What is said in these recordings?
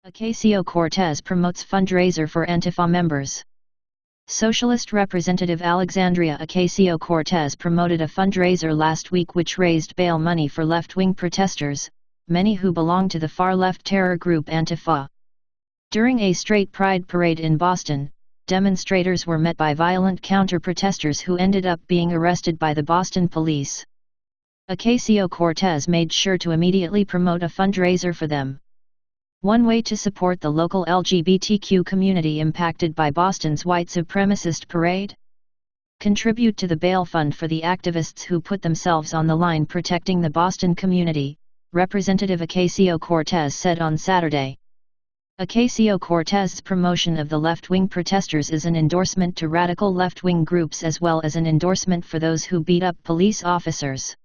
Ocasio Cortez promotes fundraiser for Antifa members. Socialist Representative Alexandria Ocasio-Cortez promoted a fundraiser last week which raised bail money for left-wing protesters, many who belong to the far-left terror group Antifa. During a straight pride parade in Boston, demonstrators were met by violent counter-protesters who ended up being arrested by the Boston police. Ocasio-Cortez made sure to immediately promote a fundraiser for them. One way to support the local LGBTQ community impacted by Boston's white supremacist parade? Contribute to the bail fund for the activists who put themselves on the line protecting the Boston community, Representative Ocasio-Cortez said on Saturday. Ocasio-Cortez's promotion of the left-wing protesters is an endorsement to radical left-wing groups as well as an endorsement for those who beat up police officers.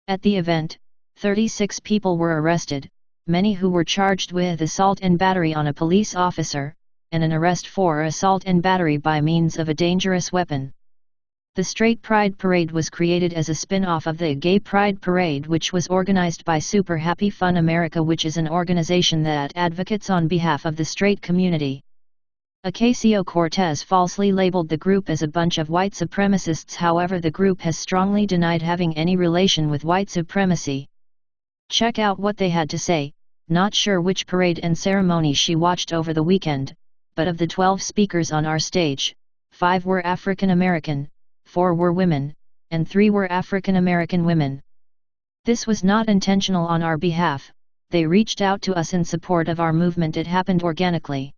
At the event, 36 people were arrested, many who were charged with assault and battery on a police officer, and an arrest for assault and battery by means of a dangerous weapon. The Straight Pride Parade was created as a spin-off of the Gay Pride Parade, which was organized by Super Happy Fun America, which is an organization that advocates on behalf of the straight community. Ocasio-Cortez falsely labeled the group as a bunch of white supremacists. However, the group has strongly denied having any relation with white supremacy. Check out what they had to say. Not sure which parade and ceremony she watched over the weekend, but of the 12 speakers on our stage, 5 were African American, 4 were women, and 3 were African American women. This was not intentional on our behalf. They reached out to us in support of our movement. It happened organically.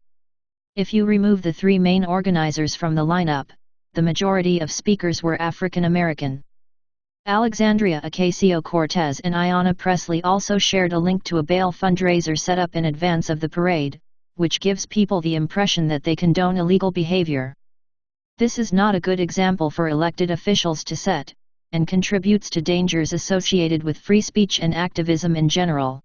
If you remove the 3 main organizers from the lineup, the majority of speakers were African American. Alexandria Ocasio-Cortez and Ayanna Pressley also shared a link to a bail fundraiser set up in advance of the parade, which gives people the impression that they condone illegal behavior. This is not a good example for elected officials to set, and contributes to dangers associated with free speech and activism in general.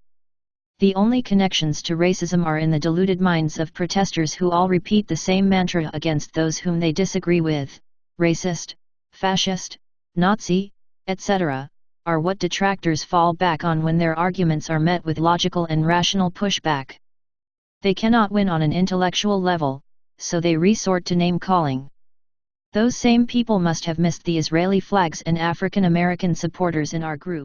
The only connections to racism are in the deluded minds of protesters who all repeat the same mantra against those whom they disagree with: racist, fascist, Nazi, etc., are what detractors fall back on when their arguments are met with logical and rational pushback. They cannot win on an intellectual level, so they resort to name-calling. Those same people must have missed the Israeli flags and African American supporters in our group.